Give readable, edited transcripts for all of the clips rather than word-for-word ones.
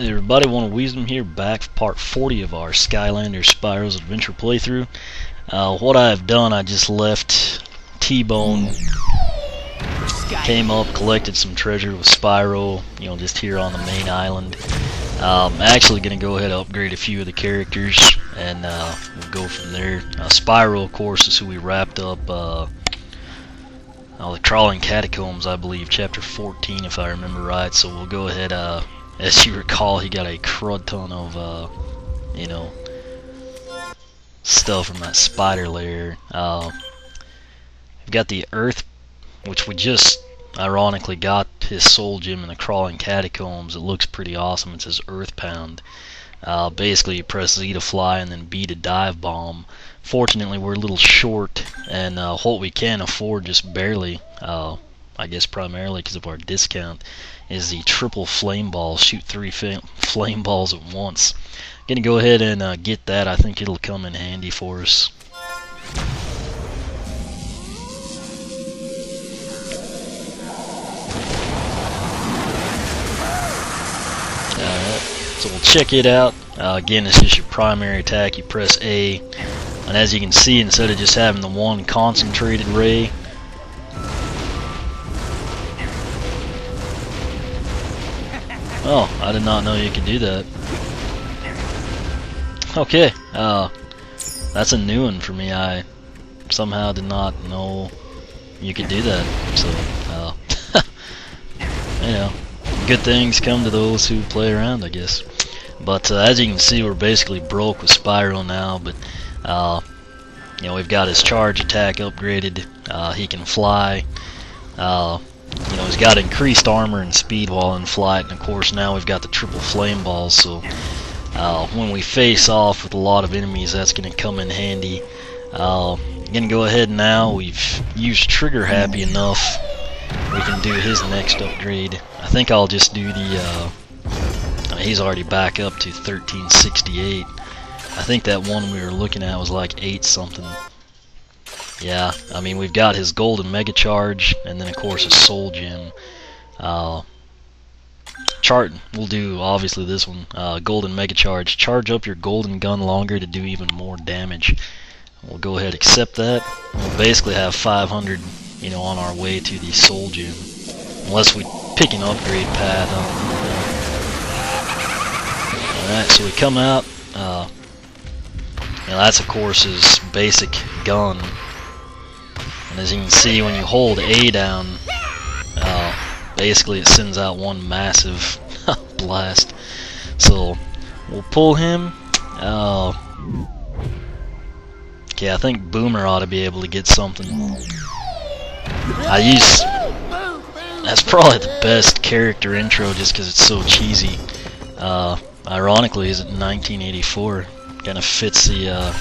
Hey everybody, One of Wisdom here, back for part 40 of our Skylanders Spyro's Adventure playthrough. What I've done, I just left T-Bone, came up, collected some treasure with Spyro, just here on the main island. I'm actually going to go ahead and upgrade a few of the characters, and we'll go from there. Spyro, of course, is who we wrapped up the Crawling Catacombs, I believe, chapter 14 if I remember right, so we'll go ahead, as you recall, he got a crud ton of, stuff from that spider lair. We've got the Earth, which we just ironically got his soul gem in the Crawling Catacombs. It looks pretty awesome. It says Earth Pound. Basically, you press Z to fly and then B to dive bomb. Fortunately, we're a little short, and what we can afford just barely, I guess primarily because of our discount, is the triple flame balls. Shoot 3 flame balls at once. Gonna go ahead and get that. I think it'll come in handy for us. Alright, so we'll check it out. Again, it's just your primary attack. You press A, and as you can see, instead of just having the one concentrated ray, oh, I did not know you could do that. Okay, that's a new one for me. I somehow did not know you could do that. So, good things come to those who play around, I guess. But as you can see, we're basically broke with Spyro now. But we've got his charge attack upgraded. He can fly. He's got increased armor and speed while in flight, and of course now we've got the triple flame balls, so when we face off with a lot of enemies, that's going to come in handy. Gonna go ahead now. We've used Trigger Happy enough. We can do his next upgrade. I think I'll just do the, he's already back up to 1368. I think that one we were looking at was like 8 something. Yeah, I mean, we've got his golden mega charge, and then of course his soul gem. We'll do obviously this one, golden mega charge. Charge up your golden gun longer to do even more damage. We'll go ahead and accept that. We'll basically have 500, on our way to the soul gem, unless we pick an upgrade path. Alright, so we come out. That's of course his basic gun. And as you can see, when you hold A down, basically it sends out one massive blast. So we'll pull him. Okay, I think Boomer ought to be able to get something. That's probably the best character intro just because it's so cheesy. Ironically, is it 1984? Kind of fits the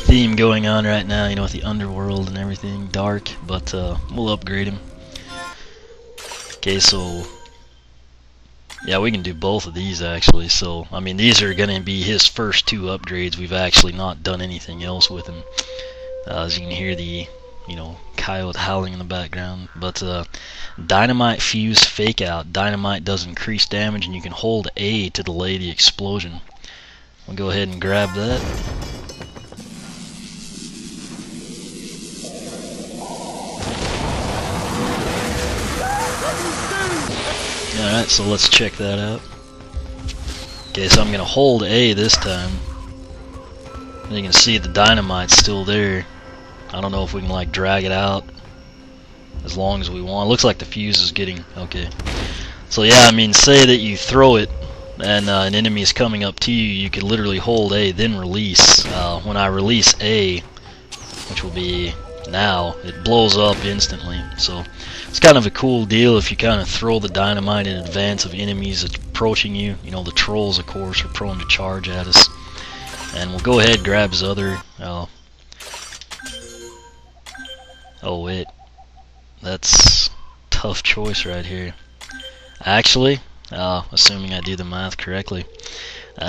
theme going on right now, with the Underworld and everything dark, but we'll upgrade him. Okay, so yeah, we can do both of these actually. So I mean, these are gonna be his first 2 upgrades. We've actually not done anything else with him. As you can hear the coyote howling in the background. But Dynamite Fuse Fake Out. Dynamite does increased damage, and you can hold A to delay the explosion. We'll go ahead and grab that. Alright, so let's check that out. Okay, so I'm going to hold A this time. And you can see the dynamite's still there. I don't know if we can drag it out as long as we want. It looks like the fuse is getting... okay. So yeah, I mean, say that you throw it and an enemy is coming up to you, you could literally hold A, then release. When I release A, which will be now, it blows up instantly. So it's kind of a cool deal if you kind of throw the dynamite in advance of enemies approaching you. The trolls, of course, are prone to charge at us. And we'll go ahead and grab his other... oh wait, that's a tough choice right here. Actually, assuming I do the math correctly,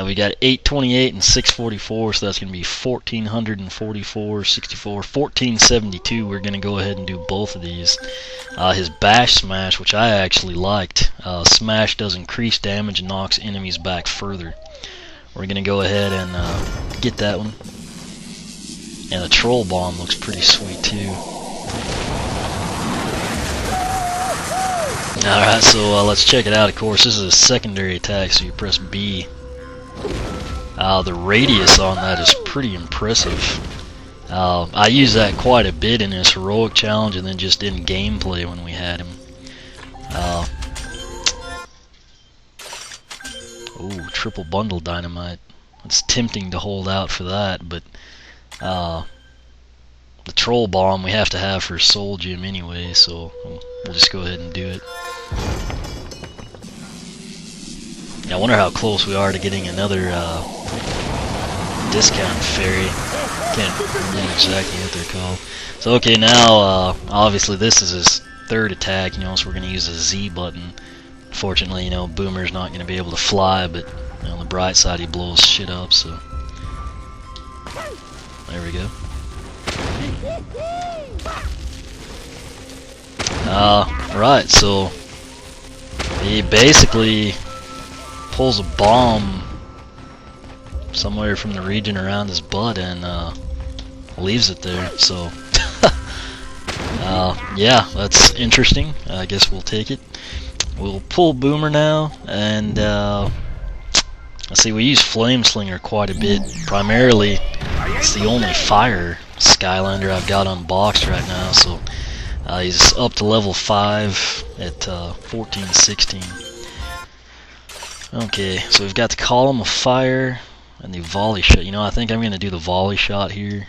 We got 828 and 644, so that's going to be 1444, 64, 1472. We're going to go ahead and do both of these. His bash smash, which I actually liked. Smash does increase damage and knocks enemies back further. We're going to go ahead and get that one. And the troll bomb looks pretty sweet too. Alright, so let's check it out. Of course, this is a secondary attack, so you press B. The radius on that is pretty impressive. I use that quite a bit in this heroic challenge and then just in gameplay when we had him. Ooh, triple bundle dynamite. It's tempting to hold out for that, but the troll bomb we have to have for Soul Gem anyway, so we'll just go ahead and do it. I wonder how close we are to getting another discount fairy. Can't remember exactly what they're called. So okay, now obviously this is his third attack, so we're going to use the Z button. Fortunately, Boomer's not going to be able to fly, but on the bright side he blows shit up, so there we go. Right, so he basically pulls a bomb somewhere from the region around his butt and leaves it there, so yeah, that's interesting. I guess we'll take it. We'll pull Boomer now, and let's see, we use Flame Slinger quite a bit. Primarily, it's the only fire Skylander I've got unboxed right now, so he's up to level 5 at 1416. Okay, so we've got the Column of Fire and the Volley Shot. I think I'm going to do the Volley Shot here.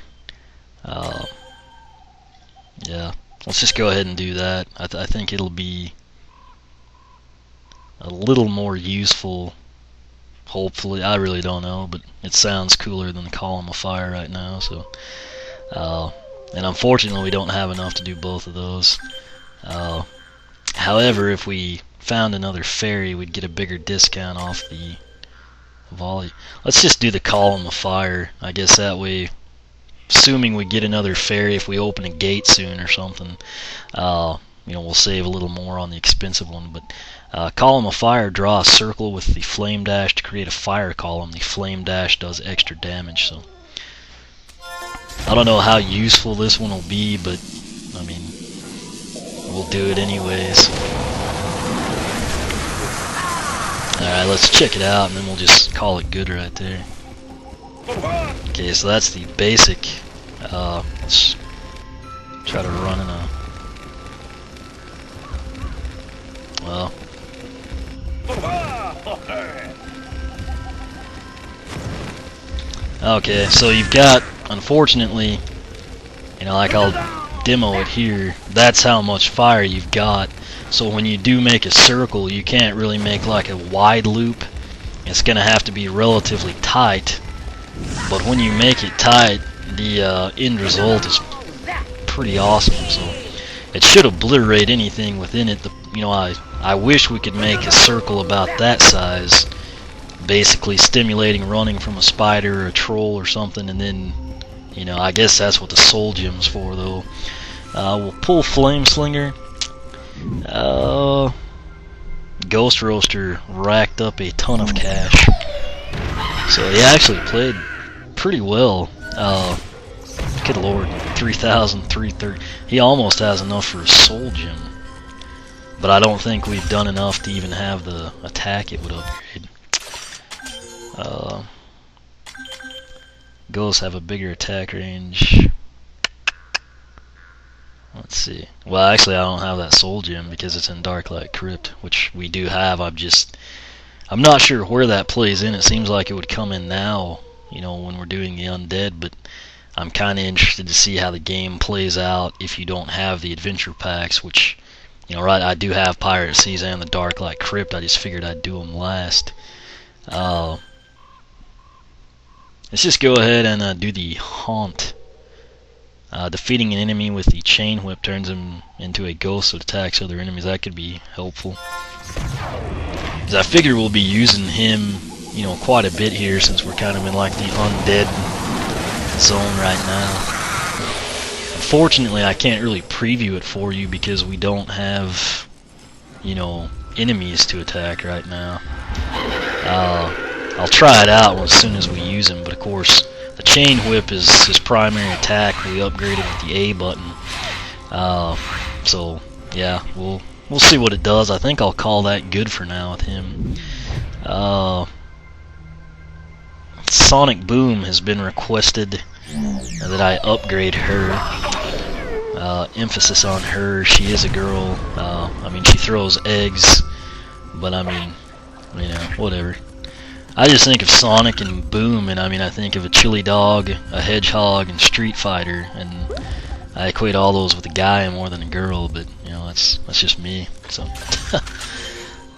Yeah, let's just go ahead and do that. I think it'll be a little more useful, hopefully. I really don't know, but it sounds cooler than the Column of Fire right now, so and unfortunately we don't have enough to do both of those. However, if we found another fairy, we'd get a bigger discount off the volley. Let's just do the Column of Fire. I guess that way, assuming we get another fairy, if we open a gate soon or something, we'll save a little more on the expensive one. But Column of Fire, draw a circle with the Flame Dash to create a fire column. The Flame Dash does extra damage, so I don't know how useful this one will be, but I mean, we'll do it anyways. Alright, let's check it out and then we'll just call it good right there. Okay, so that's the basic. Let's try to run in a... Well... Okay, so you've got, unfortunately, like I'll demo it here, that's how much fire you've got. So when you do make a circle, you can't really make like a wide loop. It's going to have to be relatively tight. But when you make it tight, the end result is pretty awesome. So it should obliterate anything within it. I wish we could make a circle about that size, basically stimulating running from a spider or a troll or something, and then, I guess that's what the Soul Gem's for, though. We'll pull Flame Slinger. Ghost Roaster racked up a ton of cash, so he actually played pretty well. Good lord, 3,330. He almost has enough for a Soul Gem, but I don't think we've done enough to even have the attack it would upgrade. Ghosts have a bigger attack range. Let's see. Well, actually, I don't have that Soul Gem because it's in Darklight Crypt, which we do have. I'm not sure where that plays in. It seems like it would come in now, when we're doing the Undead, but I'm kind of interested to see how the game plays out if you don't have the adventure packs, which, right, I do have Pirate Seas and the Darklight Crypt. I just figured I'd do them last. Let's just go ahead and do the Haunt. Defeating an enemy with the Chain Whip turns him into a ghost that attacks other enemies. That could be helpful, because I figure we'll be using him you know, quite a bit here since we're kind of in like the undead zone right now. Unfortunately, I can't really preview it for you because we don't have, you know, enemies to attack right now. I'll try it out as soon as we use him, but of course the chain whip is his primary attack. We upgraded with the A button. So yeah, we'll see what it does. I think I'll call that good for now with him. Sonic Boom has been requested that I upgrade her. Emphasis on her. She is a girl. I mean, she throws eggs, but I mean, you know, whatever. I just think of Sonic and Boom, and I mean, I think of a chili dog, a hedgehog, and Street Fighter, and I equate all those with a guy more than a girl. But you know, that's just me. So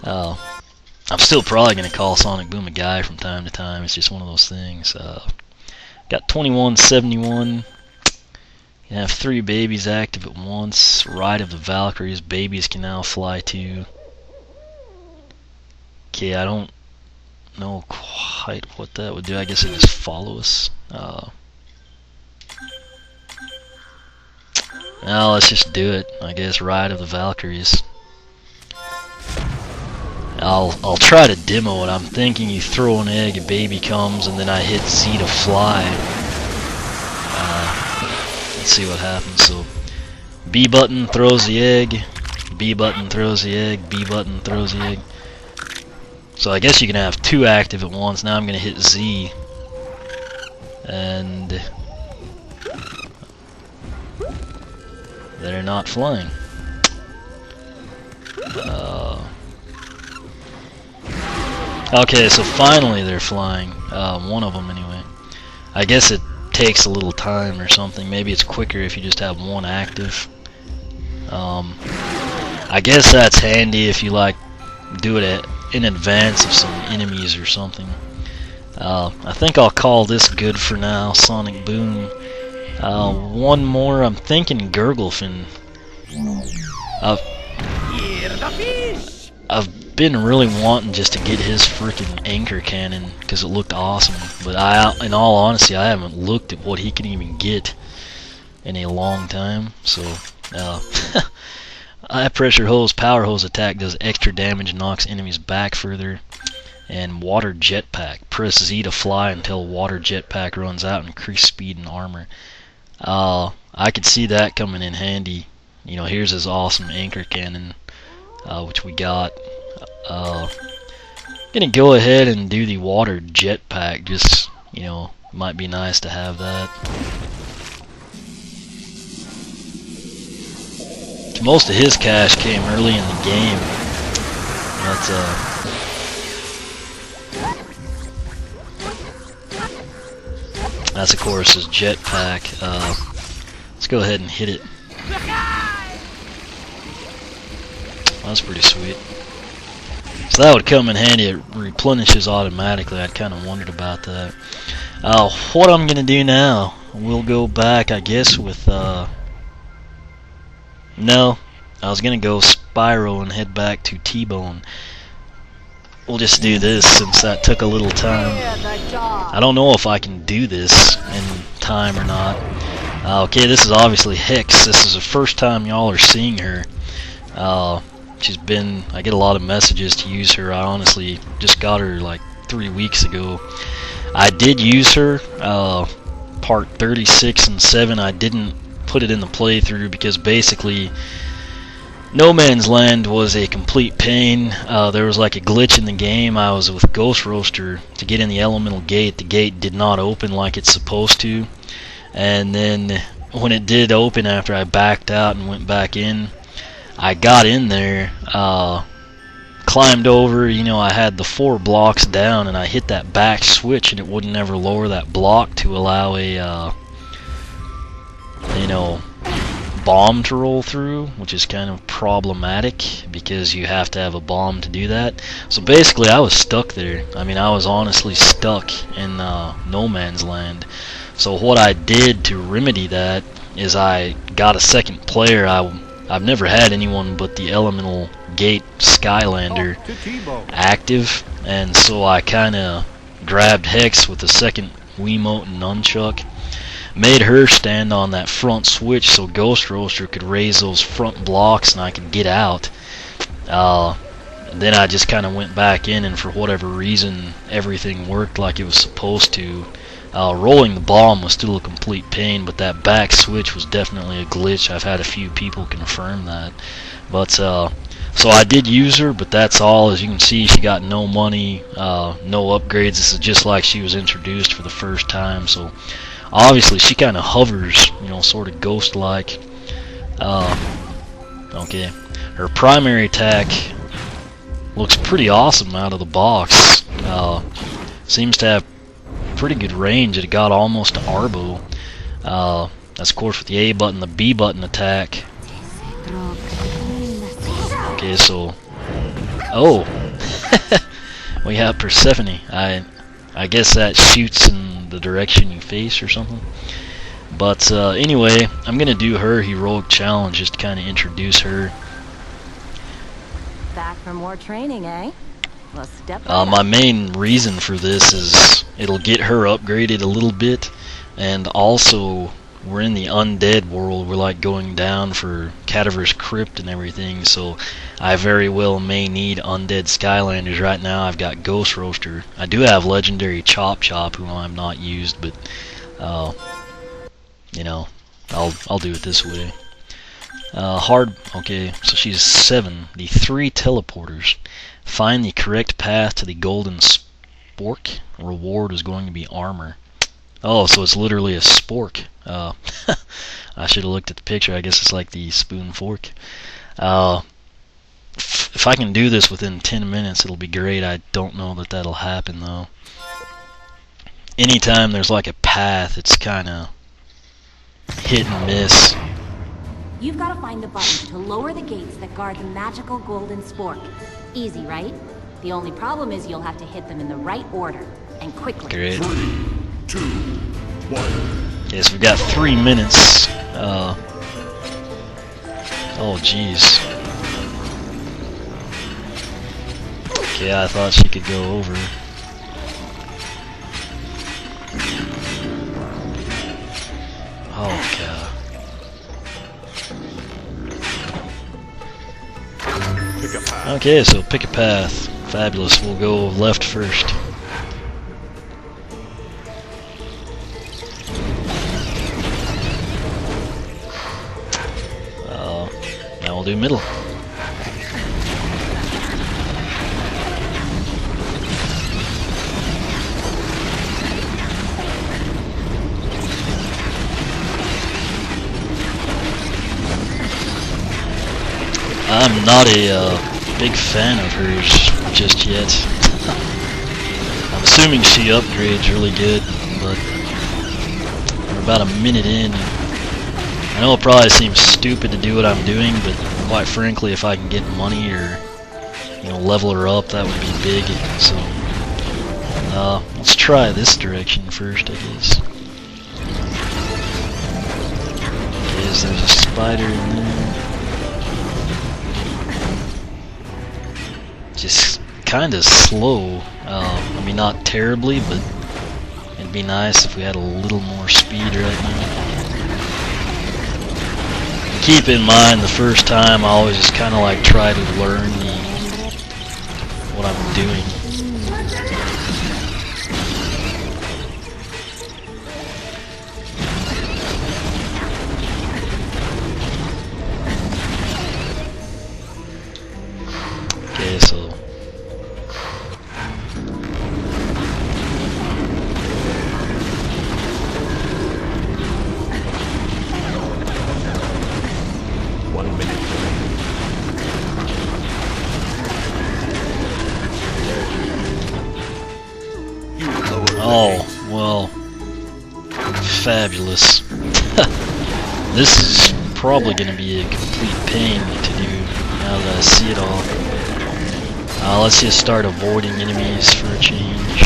I'm still probably gonna call Sonic Boom a guy from time to time. It's just one of those things. Got 2171. You have 3 babies active at once. Ride of the Valkyries. Babies can now fly too. Okay, I don't know quite what that would do. I guess it just follow us. Now let's just do it. I guess Ride of the Valkyries. I'll try to demo it. I'm thinking you throw an egg, a baby comes, and then I hit Z to fly. Let's see what happens. So B button throws the egg, B button throws the egg, B button throws the egg. So I guess you can have 2 active at once. Now I'm gonna hit Z, and they're not flying. Okay, so finally they're flying. One of them anyway. I guess it takes a little time or something. Maybe it's quicker if you just have 1 active. I guess that's handy if you like do it in advance of some enemies or something. I think I'll call this good for now. Sonic Boom. One more. I'm thinking Gurglefin. I've been really wanting just to get his freaking anchor cannon because it looked awesome, but in all honesty, I haven't looked at what he can even get in a long time. So high pressure hose, power hose attack does extra damage, knocks enemies back further. And water jetpack, press Z to fly until water jetpack runs out, increase speed and armor. I could see that coming in handy. You know, here's his awesome anchor cannon, which we got. Gonna go ahead and do the water jetpack. Just, you know, might be nice to have that. Most of his cash came early in the game. That's of course his jetpack. Let's go ahead and hit it. That's pretty sweet. So that would come in handy. It replenishes automatically. I'd kind of wondered about that. What I'm gonna do now, we'll go back, I guess, with no, I was gonna go Spyro and head back to T-Bone. We'll just do this since that took a little time. I don't know if I can do this in time or not. Okay, this is obviously Hex. This is the first time y'all are seeing her. She's been, I get a lot of messages to use her. I honestly just got her like 3 weeks ago. I did use her, part 36 and 7. I didn't put it in the playthrough because basically No Man's Land was a complete pain. There was like a glitch in the game. I was with Ghost Roaster to get in the elemental gate. The gate did not open like it's supposed to. And then when it did open after I backed out and went back in, I got in there, climbed over, you know, I had the 4 blocks down and I hit that back switch and it wouldn't ever lower that block to allow a, you know, bomb to roll through, which is kind of problematic because you have to have a bomb to do that. So basically I was stuck there. I mean, I was honestly stuck in No Man's Land. So what I did to remedy that is I got a second player. I I've never had anyone but the Elemental Gate Skylander active, and so I kinda grabbed Hex with the second Wiimote and nunchuck, made her stand on that front switch so Ghost Roaster could raise those front blocks and I could get out. Then I just kind of went back in, and for whatever reason everything worked like it was supposed to. Rolling the bomb was still a complete pain, but that back switch was definitely a glitch. I've had a few people confirm that. But so I did use her, but that's all. As you can see, she got no money, no upgrades. This is just like she was introduced for the first time. So obviously she kind of hovers, you know, sort of ghost-like. Okay, her primary attack looks pretty awesome out of the box. Seems to have pretty good range. It got almost to Arbo. That's of course with the A button, the B button attack. Okay, so we have Persephone. I guess that shoots in the direction you face or something. But anyway, I'm gonna do her heroic challenge just to kind of introduce her. Back for more training, eh? Well, step my main reason for this is it'll get her upgraded a little bit, and also we're in the Undead World. We're like going down for Cadaver's Crypt and everything, so I very well may need Undead Skylanders. Right now I've got Ghost Roaster. I do have Legendary Chop Chop, whom I've not used, but you know, I'll do it this way. Okay, so she's 7. The 3 teleporters. Find the correct path to the golden spork. Reward is going to be armor. Oh, so it's literally a spork. I should have looked at the picture. I guess it's like the spoon fork. If I can do this within 10 minutes, it'll be great. I don't know that that'll happen, though. Anytime there's like a path, it's kind of hit and miss. You've got to find the button to lower the gates that guard the magical golden spork. Easy, right? The only problem is you'll have to hit them in the right order, and quickly. Great. 3, 2, 1. Okay, so we've got 3 minutes. Oh, jeez. Okay, I thought she could go over. Oh, God. Okay, so pick a path. Fabulous. We'll go left first. Now we'll do middle. I'm not a big fan of hers just yet. I'm assuming she upgrades really good, but we're about a minute in. I know it probably seems stupid to do what I'm doing, but quite frankly, if I can get money or, you know, level her up, that would be big. So let's try this direction first, I guess. Okay, so there's a spider in there. Just kind of slow. I mean, not terribly, but it'd be nice if we had a little more speed right now. Keep in mind, the first time I always just kind of like try to learn what I'm doing. Okay, so oh, well, fabulous. This is probably going to be a complete pain to do now that I see it all. Let's just start avoiding enemies for a change.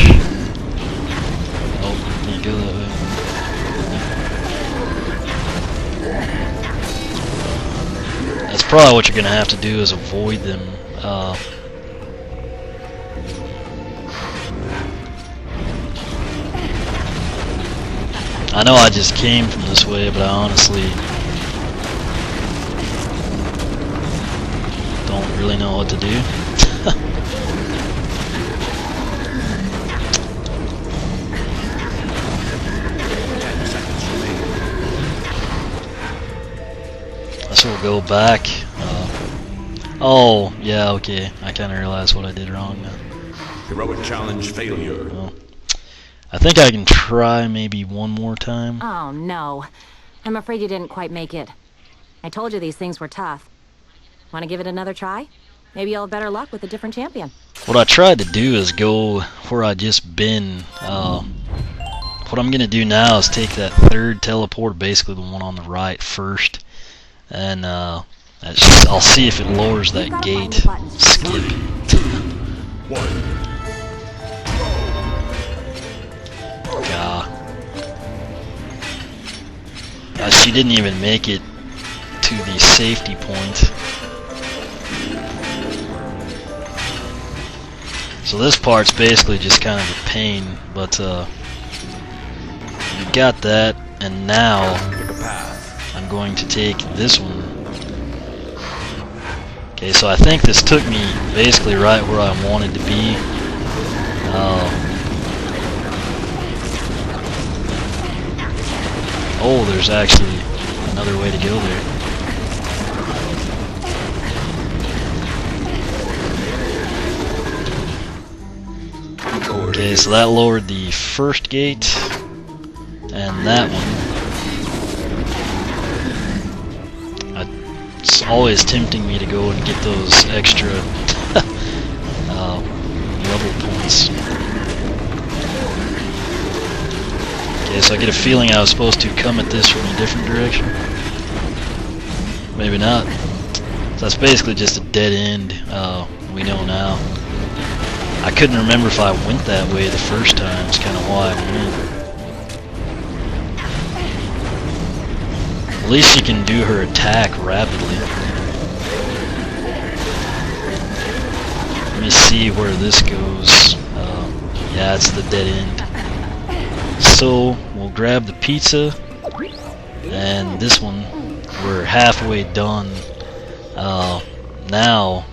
Oh, can't go that way. probably what you're gonna have to do is avoid them. I know I just came from this way, but I honestly don't really know what to do. So we'll go back. Oh, yeah, okay. I kind of realized what I did wrong now. Heroic challenge failure. Well, I think I can try maybe one more time. Oh, no. I'm afraid you didn't quite make it. I told you these things were tough. Want to give it another try? Maybe you'll have better luck with a different champion. What I tried to do is go where I just been. What I'm going to do now is take that third teleport, basically the one on the right first. And I'll see if it lowers that gate. Skip. 1. She didn't even make it to the safety point. So this part's basically just kind of a pain, but we got that, and now I'm going to take this one. Okay, so I think this took me basically right where I wanted to be. Oh, there's actually another way to go there. Okay, so that lowered the first gate, and that one. It's always tempting me to go and get those extra level points. Okay, so I get a feeling I was supposed to come at this from a different direction. Maybe not. So that's basically just a dead end, we know now. I couldn't remember if I went that way the first time, it's kind of why I went. At least she can do her attack rapidly. Let me see where this goes. Yeah, it's the dead end. So we'll grab the pizza, and this one we're halfway done. Now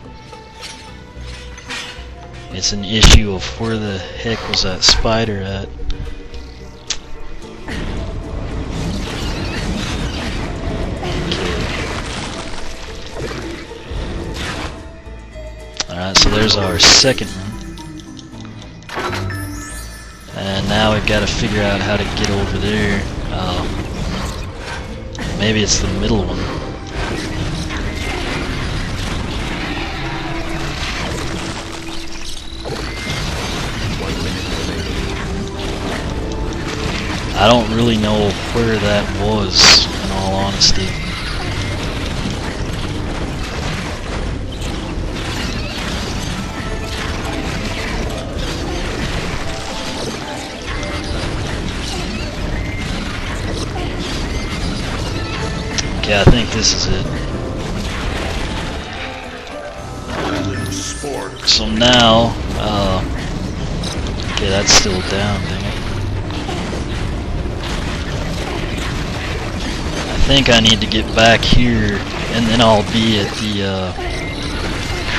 it's an issue of where the heck was that spider at. Okay. Alright, so there's our second one. And now we've got to figure out how to get over there. Maybe it's the middle one. I don't really know where that was, in all honesty. Okay, I think this is it. So now, okay, that's still down, dang it. I think I need to get back here, and then I'll be at the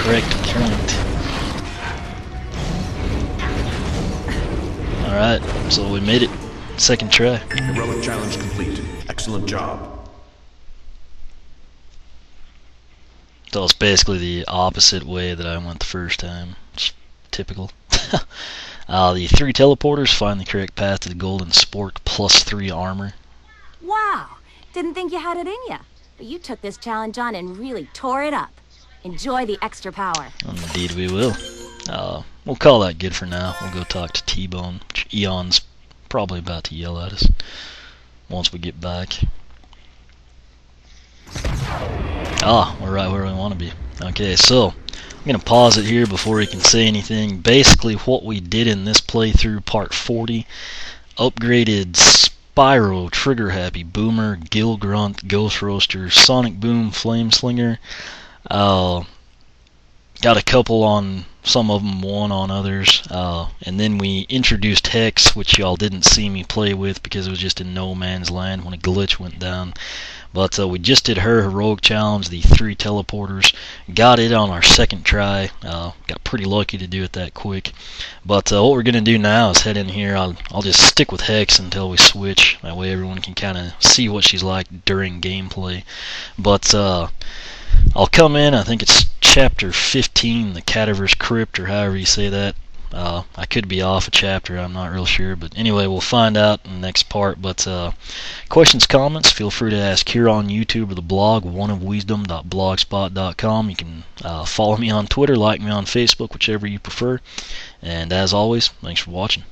correct point. Alright, so we made it. Second try. Heroic challenge complete. Excellent job. So it's basically the opposite way that I went the first time. It's typical. The 3 teleporters find the correct path to the golden spork plus 3 armor. Wow! Didn't think you had it in ya. But you took this challenge on and really tore it up. Enjoy the extra power. Indeed we will. We'll call that good for now. We'll go talk to T-Bone, which Eon's probably about to yell at us once we get back. We're right where we want to be. Okay, so I'm going to pause it here before we can say anything. Basically what we did in this playthrough, part 40, upgraded Spyro, Trigger Happy, Boomer, Gill Grunt, Ghost Roaster, Sonic Boom, Flame Slinger. Got a couple on some of them, one on others. And then we introduced Hex, which y'all didn't see me play with because it was just in no man's land when a glitch went down. But we just did her heroic challenge, the 3 teleporters. Got it on our second try. Got pretty lucky to do it that quick. But what we're going to do now is head in here. I'll just stick with Hex until we switch. That way everyone can kind of see what she's like during gameplay. But I'll come in, I think it's chapter 15, the Cadaver's Crypt, or however you say that. I could be off a chapter, I'm not real sure, but anyway, we'll find out in the next part. But questions, comments, feel free to ask here on YouTube or the blog, oneofwisdom.blogspot.com. You can follow me on Twitter, like me on Facebook, whichever you prefer. And as always, thanks for watching.